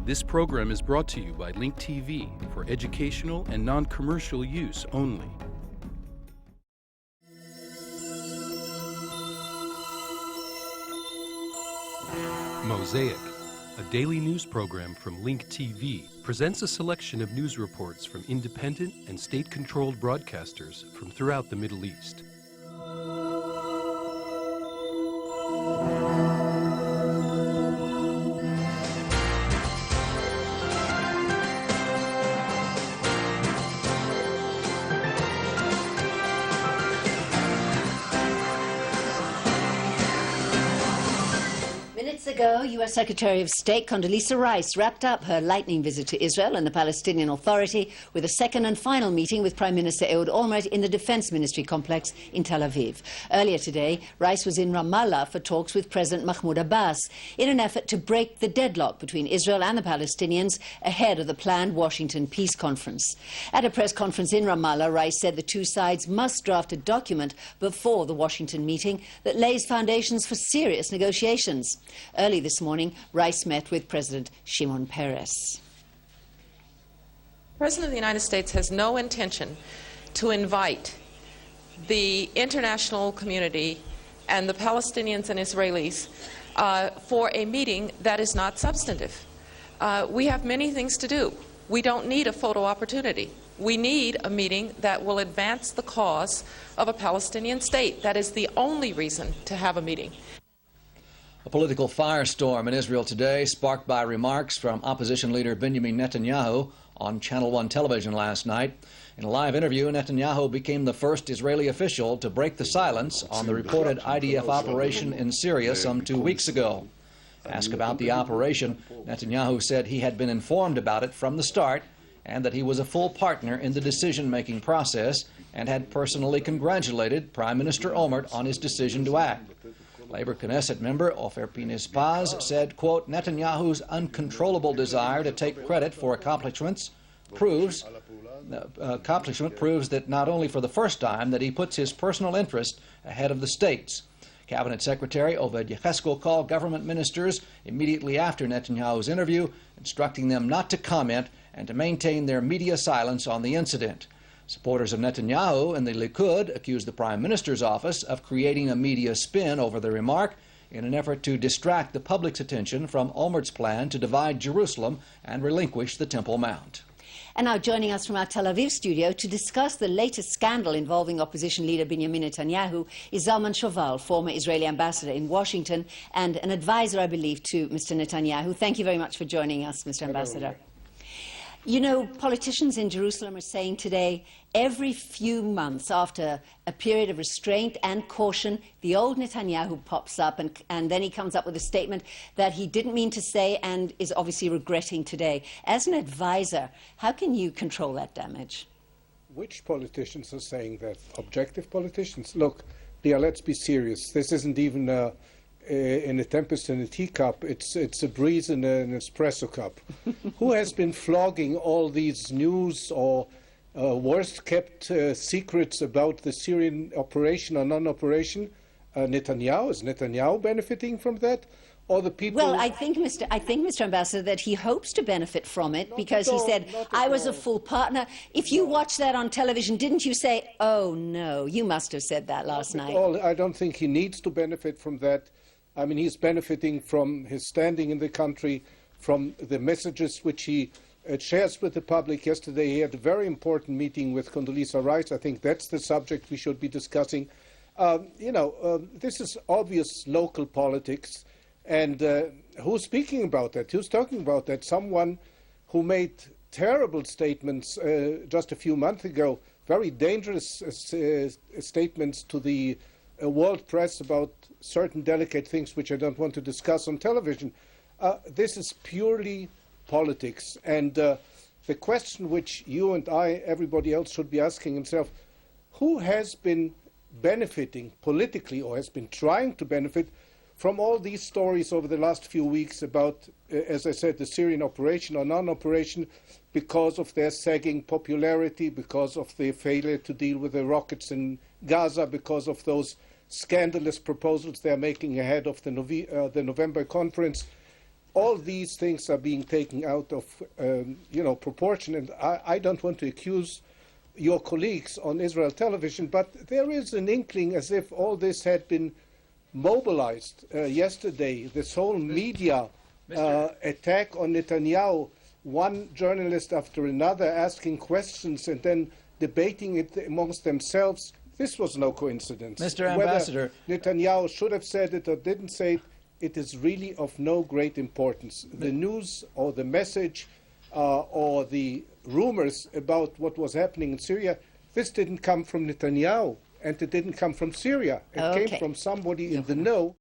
This program is brought to you by Link TV for educational and non-commercial use only. Mosaic, a daily news program from Link TV, presents a selection of news reports from independent and state-controlled broadcasters from throughout the Middle East. Ago, U.S. Secretary of State Condoleezza Rice wrapped up her lightning visit to Israel and the Palestinian Authority with a second and final meeting with Prime Minister Ehud Olmert in the Defense Ministry complex in Tel Aviv. Earlier today, Rice was in Ramallah for talks with President Mahmoud Abbas in an effort to break the deadlock between Israel and the Palestinians ahead of the planned Washington Peace Conference. At a press conference in Ramallah, Rice said the two sides must draft a document before the Washington meeting that lays foundations for serious negotiations. Early this morning, Rice met with President Shimon Peres. The President of the United States has no intention to invite the international community and the Palestinians and Israelis for a meeting that is not substantive. We have many things to do. We don't need a photo opportunity. We need a meeting that will advance the cause of a Palestinian state. That is the only reason to have a meeting. A political firestorm in Israel today, sparked by remarks from opposition leader Benjamin Netanyahu on Channel 1 television last night. In a live interview, Netanyahu became the first Israeli official to break the silence on the reported IDF operation in Syria some 2 weeks ago. Asked about the operation, Netanyahu said he had been informed about it from the start and that he was a full partner in the decision-making process and had personally congratulated Prime Minister Olmert on his decision to act. Labor Knesset member Ofer Pines-Paz said, quote, Netanyahu's uncontrollable desire to take credit for accomplishment proves that not only for the first time that he puts his personal interest ahead of the state's. Cabinet Secretary Oved Yecheskel called government ministers immediately after Netanyahu's interview, instructing them not to comment and to maintain their media silence on the incident. Supporters of Netanyahu and the Likud accused the Prime Minister's office of creating a media spin over the remark in an effort to distract the public's attention from Olmert's plan to divide Jerusalem and relinquish the Temple Mount. And now joining us from our Tel Aviv studio to discuss the latest scandal involving opposition leader Benjamin Netanyahu is Zalman Shoval, former Israeli ambassador in Washington and an advisor, I believe, to Mr. Netanyahu. Thank you very much for joining us, Mr. Ambassador. You know, politicians in Jerusalem are saying today, every few months after a period of restraint and caution, the old Netanyahu pops up and then he comes up with a statement that he didn't mean to say and is obviously regretting today. As an advisor, how can you control that damage? Which politicians are saying that? Objective politicians? Look, Leah, let's be serious. This isn't even in a tempest in a teacup, it's a breeze in an espresso cup. Who has been flogging all these news or worst-kept secrets about the Syrian operation or non-operation? Netanyahu? Is Netanyahu benefiting from that? Or the people? Well, I think, Mr. Ambassador, that he hopes to benefit from it because he said, I was a full partner. If you watched that on television, didn't you say, oh, no, you must have said that last night? I don't think he needs to benefit from that. I mean, he's benefiting from his standing in the country, from the messages which he shares with the public. Yesterday he had a very important meeting with Condoleezza Rice. I think that's the subject we should be discussing. This is obvious local politics. And who's speaking about that? Who's talking about that? Someone who made terrible statements just a few months ago, very dangerous statements to the world press about certain delicate things which I don't want to discuss on television. This is purely politics. And the question which you and I, everybody else, should be asking himself, who has been benefiting politically or has been trying to benefit from all these stories over the last few weeks about, as I said, the Syrian operation or non-operation because of their sagging popularity, because of the failure to deal with the rockets in Gaza, because of those scandalous proposals they're making ahead of the November conference. all these things are being taken out of proportion, and I don't want to accuse your colleagues on Israel television, but there is an inkling as if all this had been mobilized yesterday. This whole media attack on Netanyahu, one journalist after another asking questions and then debating it amongst themselves. This was no coincidence. Mr. Ambassador, whether Netanyahu should have said it or didn't say it, it is really of no great importance. The news or the message or the rumors about what was happening in Syria, this didn't come from Netanyahu, and it didn't come from Syria. It came from somebody in the know.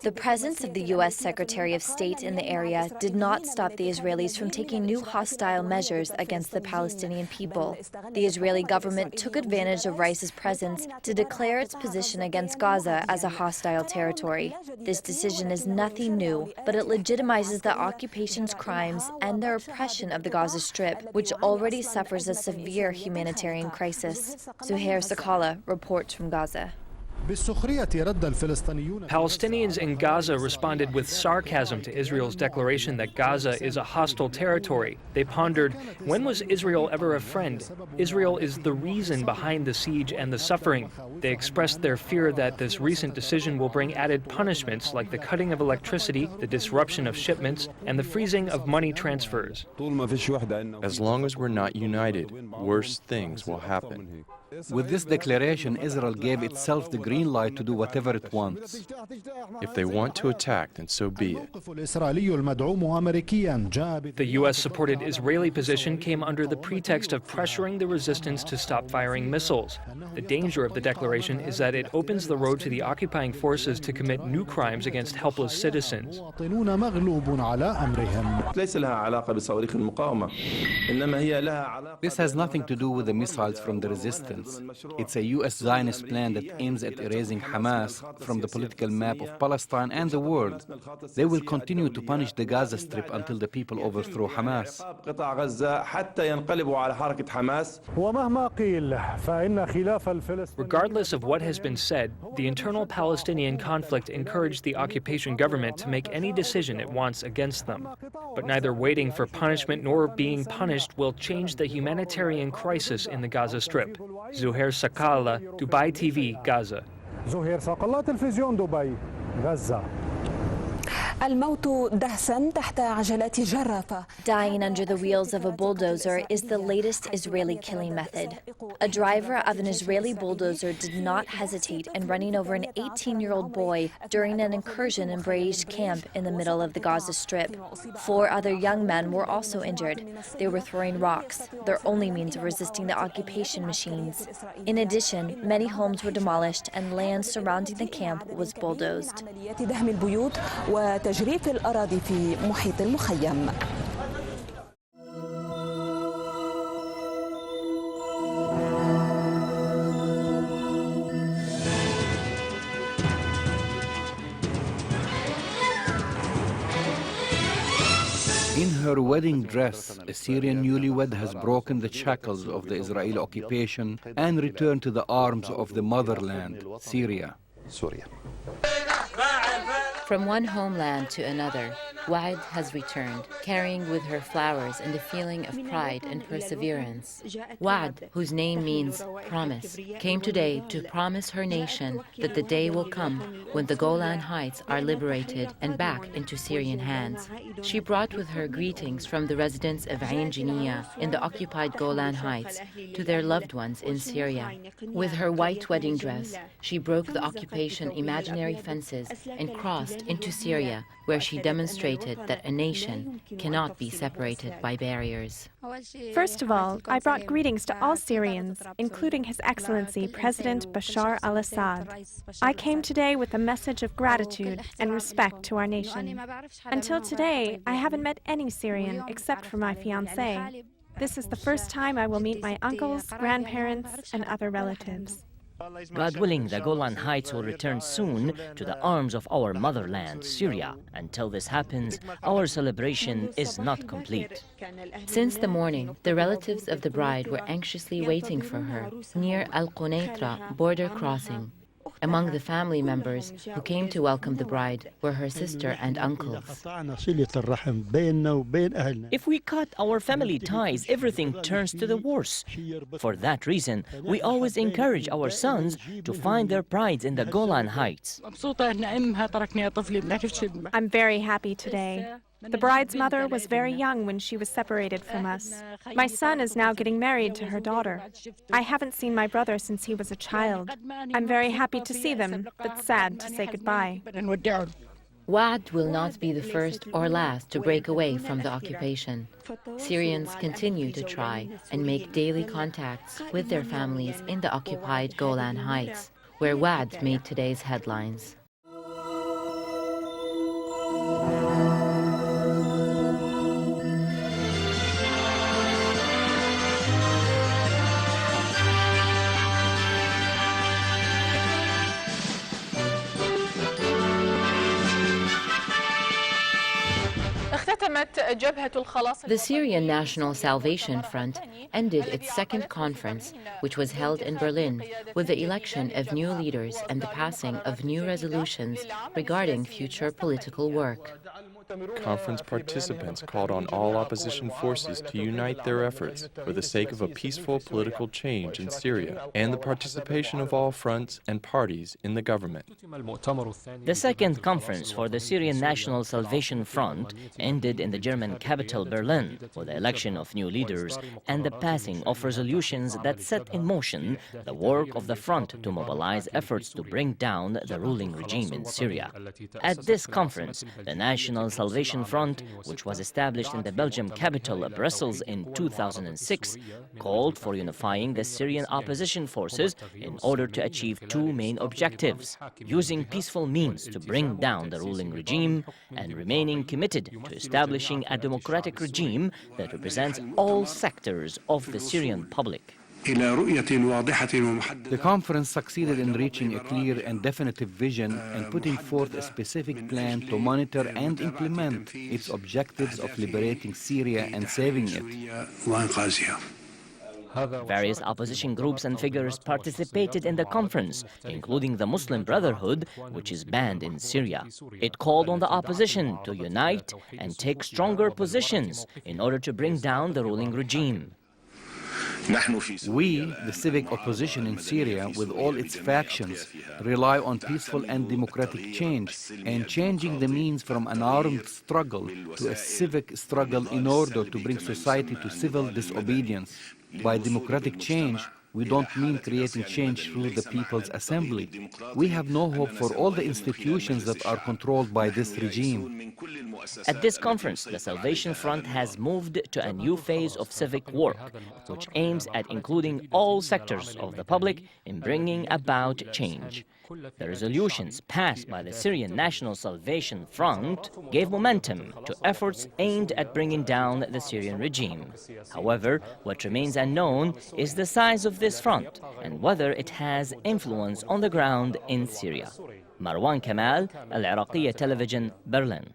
The presence of the U.S. Secretary of State in the area did not stop the Israelis from taking new hostile measures against the Palestinian people. The Israeli government took advantage of Rice's presence to declare its position against Gaza as a hostile territory. This decision is nothing new, but it legitimizes the occupation's crimes and the oppression of the Gaza Strip, which already suffers a severe humanitarian crisis. Zuhair Sakala reports from Gaza. Palestinians in Gaza responded with sarcasm to Israel's declaration that Gaza is a hostile territory. They pondered, when was Israel ever a friend? Israel is the reason behind the siege and the suffering. They expressed their fear that this recent decision will bring added punishments like the cutting of electricity, the disruption of shipments, and the freezing of money transfers. As long as we're not united, worse things will happen. With this declaration, Israel gave itself the green light to do whatever it wants. If they want to attack, then so be it. The U.S.-supported Israeli position came under the pretext of pressuring the resistance to stop firing missiles. The danger of the declaration is that it opens the road to the occupying forces to commit new crimes against helpless citizens. This has nothing to do with the missiles from the resistance. It's a U.S. Zionist plan that aims at erasing Hamas from the political map of Palestine and the world. They will continue to punish the Gaza Strip until the people overthrow Hamas. Regardless of what has been said, the internal Palestinian conflict encouraged the occupation government to make any decision it wants against them. But neither waiting for punishment nor being punished will change the humanitarian crisis in the Gaza Strip. Zuhair Sakala, Dubai TV, Gaza. زهير صقلات تلفزيون دبي غزة. الموت دهسا تحت عجلات جرافة. Dying under the wheels of a bulldozer is the latest Israeli killing method. A driver of an Israeli bulldozer did not hesitate in running over an 18-year-old boy during an incursion in Braish camp in the middle of the Gaza Strip. 4 other young men were also injured. They were throwing rocks, their only means of resisting the occupation machines. In addition, many homes were demolished and land surrounding the camp was bulldozed. تجريف الأراضي في محيط المخيم. In her wedding dress, a Syrian newlywed has broken the shackles of the Israeli occupation and returned to the arms of the motherland, Syria. From one homeland to another, Wa'ad has returned, carrying with her flowers and a feeling of pride and perseverance. Wa'ad, whose name means promise, came today to promise her nation that the day will come when the Golan Heights are liberated and back into Syrian hands. She brought with her greetings from the residents of Ain Jinia in the occupied Golan Heights to their loved ones in Syria. With her white wedding dress, she broke the occupation imaginary fences and crossed into Syria, where she demonstrated that a nation cannot be separated by barriers. First of all, I brought greetings to all Syrians, including His Excellency President Bashar al-Assad. I came today with a message of gratitude and respect to our nation. Until today, I haven't met any Syrian except for my fiancé. This is the first time I will meet my uncles, grandparents, and other relatives. God willing, the Golan Heights will return soon to the arms of our motherland, Syria. Until this happens, our celebration is not complete. Since the morning, the relatives of the bride were anxiously waiting for her near Al-Quneitra border crossing. Among the family members who came to welcome the bride were her sister and uncles. If we cut our family ties, everything turns to the worse. For that reason, we always encourage our sons to find their prides in the Golan Heights. I'm very happy today. The bride's mother was very young when she was separated from us. My son is now getting married to her daughter. I haven't seen my brother since he was a child. I'm very happy to see them, but sad to say goodbye. Wa'ad will not be the first or last to break away from the occupation. Syrians continue to try and make daily contacts with their families in the occupied Golan Heights, where Wa'ad made today's headlines. The Syrian National Salvation Front ended its second conference, which was held in Berlin, with the election of new leaders and the passing of new resolutions regarding future political work. Conference participants called on all opposition forces to unite their efforts for the sake of a peaceful political change in Syria and the participation of all fronts and parties in the government. The second conference for the Syrian National Salvation Front ended in the German capital Berlin with the election of new leaders and the passing of resolutions that set in motion the work of the front to mobilize efforts to bring down the ruling regime in Syria. At this conference, the National Salvation Front, which was established in the Belgian capital Brussels in 2006, called for unifying the Syrian opposition forces in order to achieve two main objectives: using peaceful means to bring down the ruling regime and remaining committed to establishing a democratic regime that represents all sectors of the Syrian public. The conference succeeded in reaching a clear and definitive vision and putting forth a specific plan to monitor and implement its objectives of liberating Syria and saving it. Various opposition groups and figures participated in the conference, including the Muslim Brotherhood, which is banned in Syria. It called on the opposition to unite and take stronger positions in order to bring down the ruling regime. We, the civic opposition in Syria, with all its factions, rely on peaceful and democratic change, and changing the means from an armed struggle to a civic struggle in order to bring society to civil disobedience. By democratic change, we don't mean creating change through the People's Assembly. We have no hope for all the institutions that are controlled by this regime. At this conference, the Salvation Front has moved to a new phase of civic work, which aims at including all sectors of the public in bringing about change. The resolutions passed by the Syrian National Salvation Front gave momentum to efforts aimed at bringing down the Syrian regime. However, what remains unknown is the size of this front and whether it has influence on the ground in Syria. Marwan Kamal, Al-Iraqiya Television, Berlin.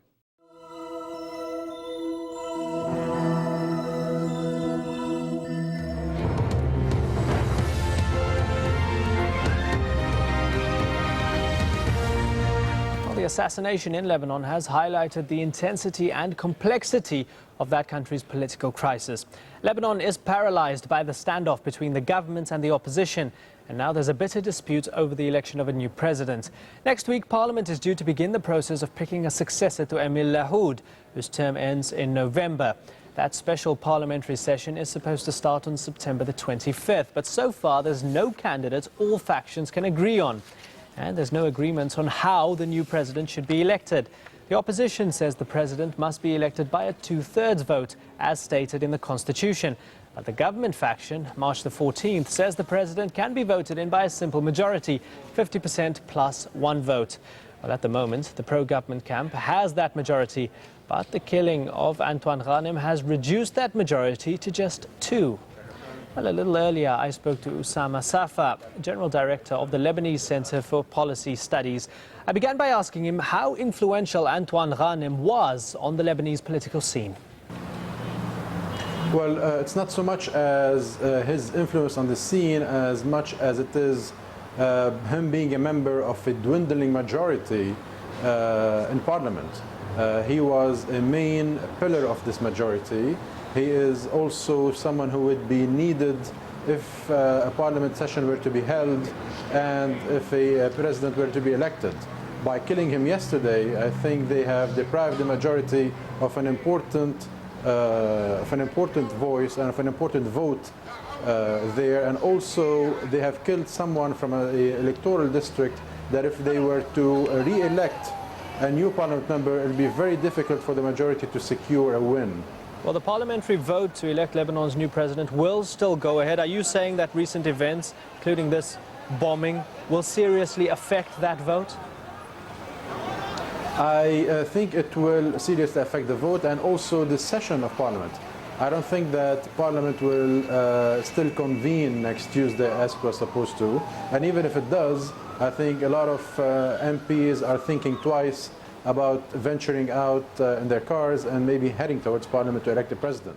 The assassination in Lebanon has highlighted the intensity and complexity of that country's political crisis. Lebanon is paralyzed by the standoff between the government and the opposition, and now there's a bitter dispute over the election of a new president. Next week, Parliament is due to begin the process of picking a successor to Emil Lahoud, whose term ends in November. That special parliamentary session is supposed to start on September the 25th, but so far there's no candidate all factions can agree on. And there's no agreement on how the new president should be elected. The opposition says the president must be elected by a 2/3 vote, as stated in the constitution. But the government faction, March the 14th, says the president can be voted in by a simple majority, 50% plus one vote. Well, at the moment, the pro-government camp has that majority, but the killing of Antoine Ghanem has reduced that majority to just 2. Well, a little earlier, I spoke to Usama Safa, General Director of the Lebanese Center for Policy Studies. I began by asking him how influential Antoine Ghanem was on the Lebanese political scene. Well, it's not so much as his influence on the scene as much as it is him being a member of a dwindling majority in parliament. He was a main pillar of this majority. He is also someone who would be needed if a parliament session were to be held and if a president were to be elected. By killing him yesterday, I think they have deprived the majority of an important voice and of an important vote there, and also they have killed someone from an electoral district that if they were to re-elect a new parliament member, it would be very difficult for the majority to secure a win. Well, the parliamentary vote to elect Lebanon's new president will still go ahead. Are you saying that recent events, including this bombing, will seriously affect that vote? I think it will seriously affect the vote and also the session of parliament. I don't think that parliament will still convene next Tuesday as it was supposed to. And even if it does, I think a lot of MPs are thinking twice about venturing out in their cars and maybe heading towards parliament to elect a president.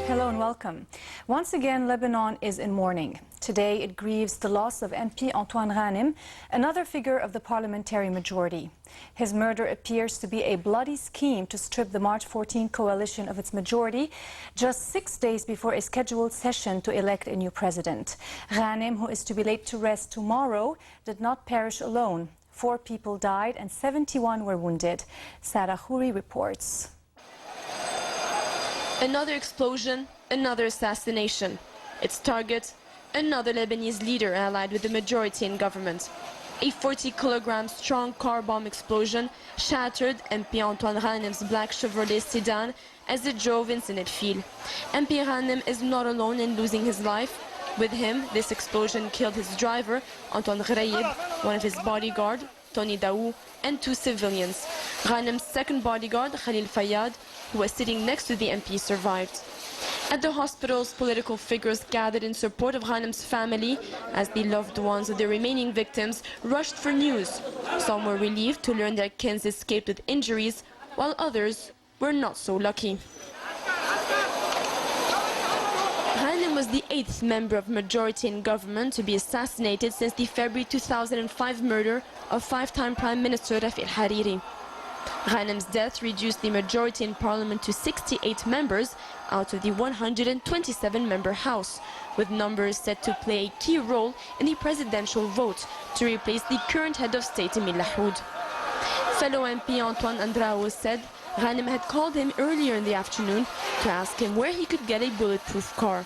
Hello and welcome. Once again, Lebanon is in mourning. Today, it grieves the loss of MP Antoine Ghanem, another figure of the parliamentary majority. His murder appears to be a bloody scheme to strip the March 14 coalition of its majority, just 6 days before a scheduled session to elect a new president. Ghanem, who is to be laid to rest tomorrow, did not perish alone. 4 people died and 71 were wounded. Sarah Khouri reports. Another explosion, another assassination. Its target, another Lebanese leader allied with the majority in government. A 40-kilogram strong car bomb explosion shattered MP Antoine Ghanem's black Chevrolet sedan as it drove in Sinetfil. MP Ghanem is not alone in losing his life. With him, this explosion killed his driver, Antoine Ghraib, one of his bodyguard, Tony Daou, and 2 civilians. Ghanem's second bodyguard, Khalil Fayyad, who was sitting next to the MP, survived. At the hospitals, political figures gathered in support of Ghanem's family as the loved ones of the remaining victims rushed for news. Some were relieved to learn their kins escaped with injuries, while others were not so lucky. Ghanem was the 8th member of majority in government to be assassinated since the February 2005 murder of 5-time Prime Minister Rafi al-Hariri. Ghanem's death reduced the majority in parliament to 68 members out of the 127-member House, with numbers set to play a key role in the presidential vote to replace the current head of state, Emil Lahoud. Fellow MP Antoine Andrao said Ghanem had called him earlier in the afternoon to ask him where he could get a bulletproof car.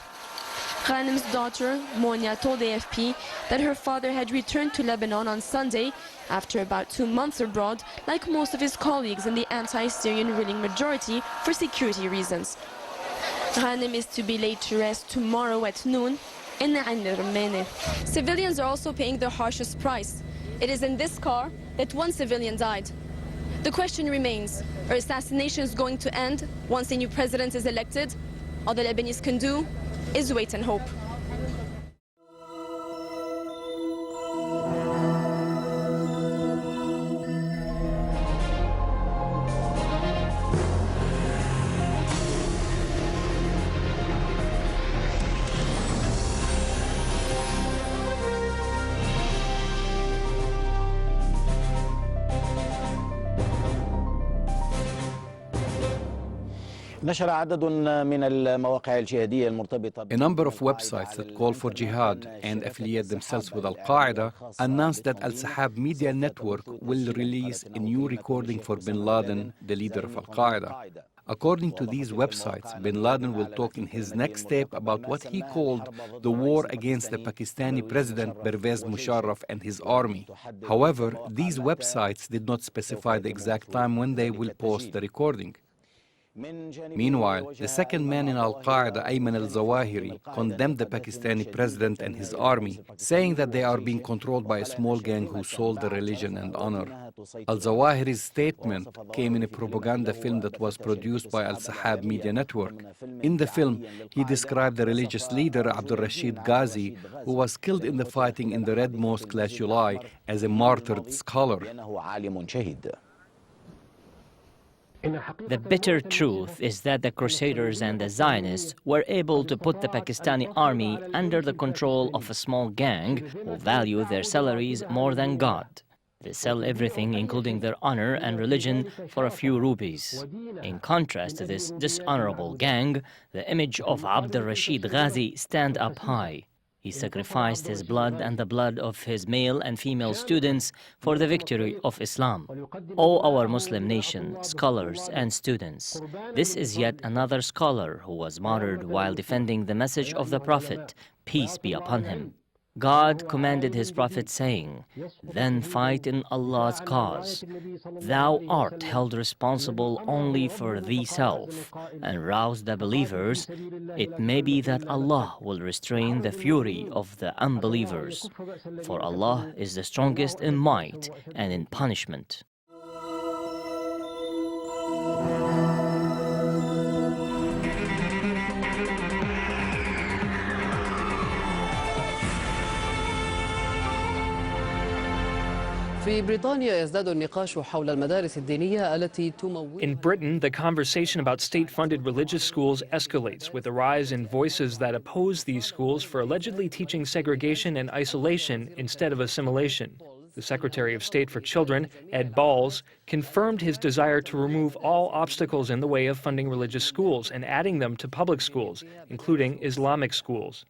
Ghanem's daughter, Monia, told AFP that her father had returned to Lebanon on Sunday after about 2 months abroad, like most of his colleagues in the anti-Syrian ruling majority, for security reasons. Ghanem is to be laid to rest tomorrow at noon in Ain al-Rumene. Civilians are also paying the harshest price. It is in this car that 1 civilian died. The question remains, are assassinations going to end once a new president is elected? All the Lebanese can do is wait and hope. A number of websites that call for jihad and affiliate themselves with Al-Qaeda announced that Al-Sahab Media Network will release a new recording for bin Laden, the leader of Al-Qaeda. According to these websites, bin Laden will talk in his next tape about what he called the war against the Pakistani president Pervez Musharraf and his army. However, these websites did not specify the exact time when they will post the recording. Meanwhile, the second man in Al-Qaeda, Ayman al-Zawahiri, condemned the Pakistani president and his army, saying that they are being controlled by a small gang who sold their religion and honor. Al-Zawahiri's statement came in a propaganda film that was produced by Al-Sahab Media Network. In the film, he described the religious leader Abdul Rashid Ghazi, who was killed in the fighting in the Red Mosque last July, as a martyred scholar. The bitter truth is that the Crusaders and the Zionists were able to put the Pakistani army under the control of a small gang who value their salaries more than God. They sell everything, including their honor and religion, for a few rupees. In contrast to this dishonorable gang, the image of Abdul Rashid Ghazi stands up high. He sacrificed his blood and the blood of his male and female students for the victory of Islam. O our Muslim nation, scholars and students, this is yet another scholar who was martyred while defending the message of the Prophet, peace be upon him. God commanded his Prophet, saying, "Then fight in Allah's cause. Thou art held responsible only for thyself, and rouse the believers. It may be that Allah will restrain the fury of the unbelievers, for Allah is the strongest in might and in punishment." In Britain, the conversation about state-funded religious schools escalates with a rise in voices that oppose these schools for allegedly teaching segregation and isolation instead of assimilation. The Secretary of State for Children, Ed Balls, confirmed his desire to remove all obstacles in the way of funding religious schools and adding them to public schools, including Islamic schools.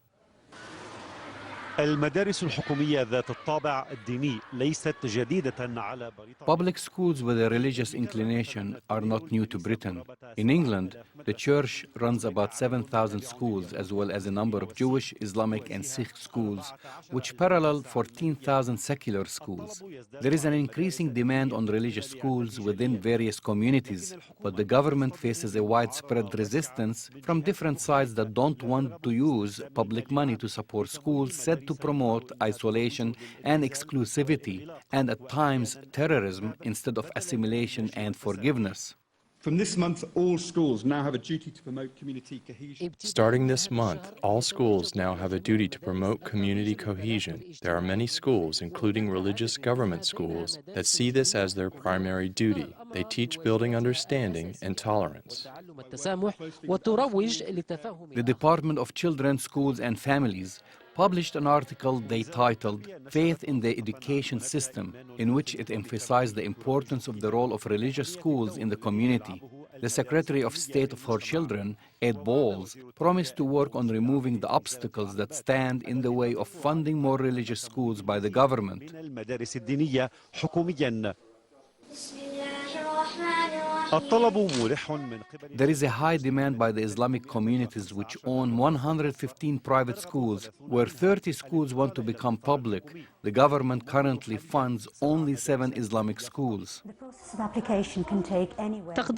Public schools with a religious inclination are not new to Britain. In England, the church runs about 7,000 schools, as well as a number of Jewish, Islamic and Sikh schools, which parallel 14,000 secular schools. There is an increasing demand on religious schools within various communities, but the government faces a widespread resistance from different sides that don't want to use public money to support schools said to promote isolation and exclusivity, and at times terrorism instead of assimilation and forgiveness. From this month, all schools now have a duty to promote community cohesion. Starting this month, all schools now have a duty to promote community cohesion. There are many schools, including religious government schools, that see this as their primary duty. They teach building understanding and tolerance. The Department of Children, Schools and Families published an article they titled "Faith in the Education System," in which it emphasized the importance of the role of religious schools in the community. The Secretary of State for Children, Ed Balls, promised to work on removing the obstacles that stand in the way of funding more religious schools by the government. There is a high demand by the Islamic communities, which own 115 private schools, where 30 schools want to become public. The government currently funds only 7 Islamic schools.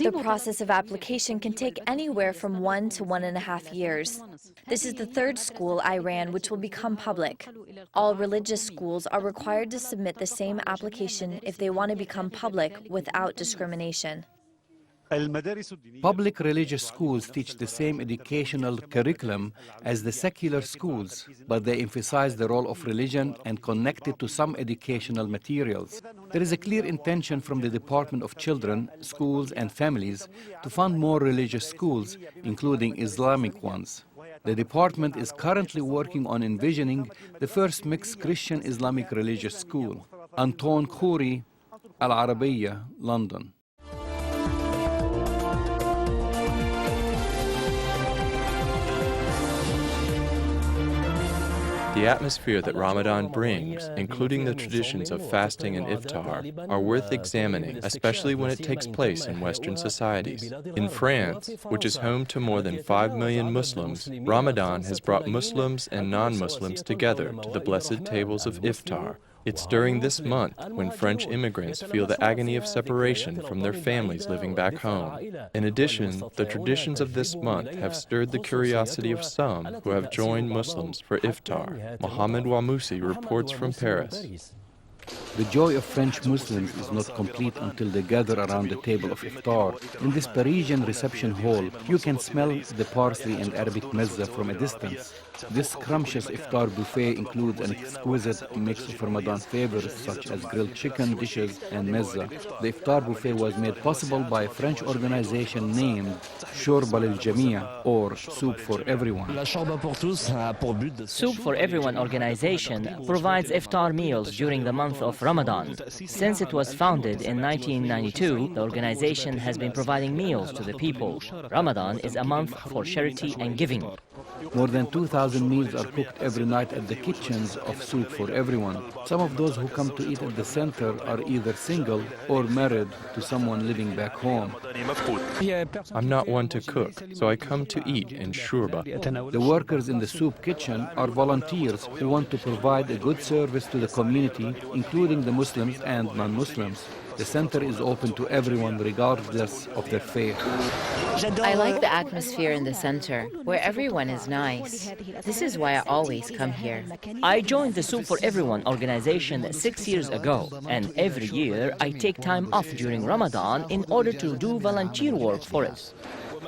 The process of application can take anywhere from 1 to 1.5 years. This is the 3rd school I ran, which will become public. All religious schools are required to submit the same application if they want to become public without discrimination. Public religious schools teach the same educational curriculum as the secular schools, but they emphasize the role of religion and connect it to some educational materials. There is a clear intention from the Department of Children, Schools and Families to fund more religious schools, including Islamic ones. The department is currently working on envisioning the first mixed Christian-Islamic religious school. Anton Khoury, Al-Arabiya, London. The atmosphere that Ramadan brings, including the traditions of fasting and iftar, are worth examining, especially when it takes place in Western societies. In France, which is home to more than 5 million Muslims, Ramadan has brought Muslims and non-Muslims together to the blessed tables of iftar, It's during this month when French immigrants feel the agony of separation from their families living back home. In addition, the traditions of this month have stirred the curiosity of some who have joined Muslims for iftar. Mohamed Wamousi reports from Paris. The joy of French Muslims is not complete until they gather around the table of iftar. In this Parisian reception hall, you can smell the parsley and Arabic mezza from a distance. This scrumptious iftar buffet includes an exquisite mix of Ramadan favorites such as grilled chicken dishes and mezza. The iftar buffet was made possible by a French organization named Shorba lil Jamia, or Soup for Everyone. Soup for Everyone organization provides iftar meals during the month of Ramadan. Since it was founded in 1992, the organization has been providing meals to the people. Ramadan is a month for charity and giving. More than 2,000 meals are cooked every night at the kitchens of Soup for Everyone. Some of those who come to eat at the center are either single or married to someone living back home. I'm not one to cook, so I come to eat in shurba. The workers in the soup kitchen are volunteers who want to provide a good service to the community, including the Muslims and non-Muslims. The center is open to everyone regardless of their faith. I like the atmosphere in the center, where everyone is nice. This is why I always come here. I joined the Soup for Everyone organization 6 years ago, and every year I take time off during Ramadan in order to do volunteer work for it.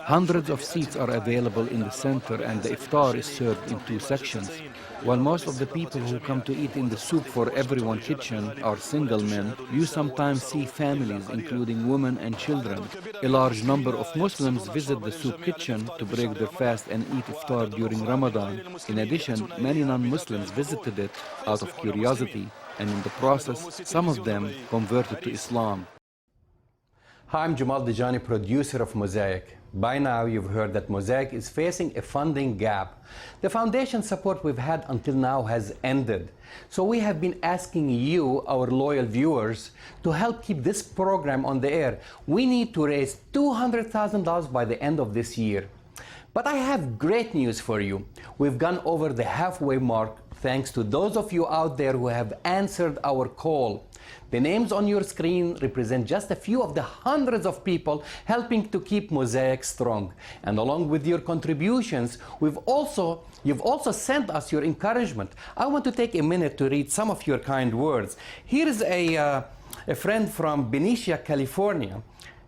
Hundreds of seats are available in the center, and the iftar is served in 2 sections. While most of the people who come to eat in the Soup for Everyone kitchen are single men, you sometimes see families, including women and children. A large number of Muslims visit the soup kitchen to break their fast and eat iftar during Ramadan. In addition, many non-Muslims visited it out of curiosity, and in the process, some of them converted to Islam. Hi, I'm Jamal Dajani, producer of Mosaic. By now, you've heard that Mosaic is facing a funding gap. The foundation support we've had until now has ended. So we have been asking you, our loyal viewers, to help keep this program on the air. We need to raise $200,000 by the end of this year. But I have great news for you. We've gone over the halfway mark thanks to those of you out there who have answered our call. The names on your screen represent just a few of the hundreds of people helping to keep Mosaic strong. And along with your contributions, you've also sent us your encouragement. I want to take a minute to read some of your kind words. Here is a friend from Benicia, California.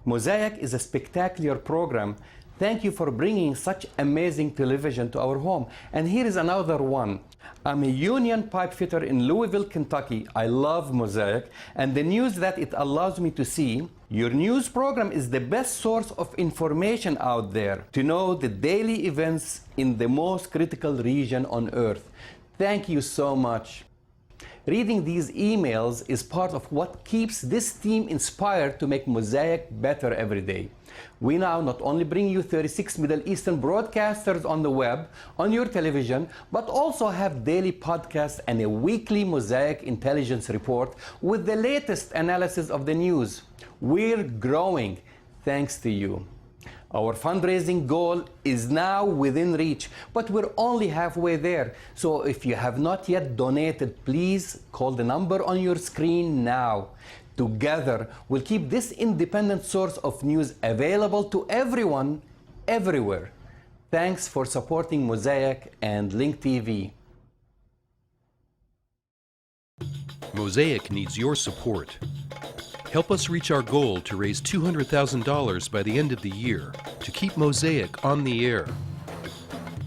Mosaic is a spectacular program. Thank you for bringing such amazing television to our home. And here is another one. I'm a union pipe fitter in Louisville, Kentucky. I love Mosaic and the news that it allows me to see. Your news program is the best source of information out there to know the daily events in the most critical region on earth. Thank you so much. Reading these emails is part of what keeps this team inspired to make Mosaic better every day. We now not only bring you 36 Middle Eastern broadcasters on the web, on your television, but also have daily podcasts and a weekly Mosaic intelligence report with the latest analysis of the news. We're growing thanks to you. Our fundraising goal is now within reach, but we're only halfway there. So if you have not yet donated, please call the number on your screen now. Together, we'll keep this independent source of news available to everyone, everywhere. Thanks for supporting Mosaic and Link TV. Mosaic needs your support. Help us reach our goal to raise $200,000 by the end of the year to keep Mosaic on the air.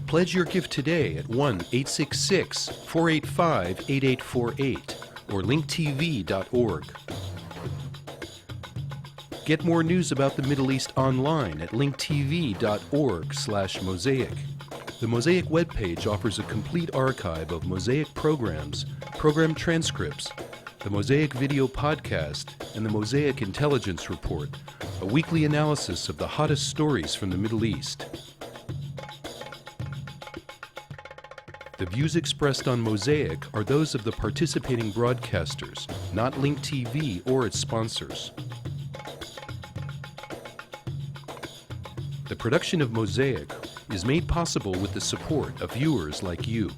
Pledge your gift today at 1-866-485-8848 or linktv.org. Get more news about the Middle East online at linktv.org/Mosaic. The Mosaic webpage offers a complete archive of Mosaic programs, program transcripts, the Mosaic video podcast, and the Mosaic Intelligence Report, a weekly analysis of the hottest stories from the Middle East. The views expressed on Mosaic are those of the participating broadcasters, not Link TV or its sponsors. The production of Mosaic is made possible with the support of viewers like you.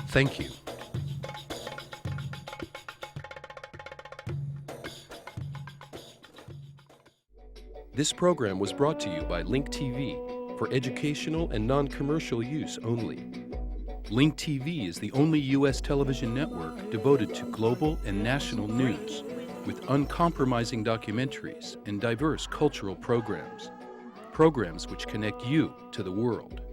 Thank you. This program was brought to you by Link TV for educational and non-commercial use only. Link TV is the only U.S. television network devoted to global and national news, with uncompromising documentaries and diverse cultural programs. Programs which connect you to the world.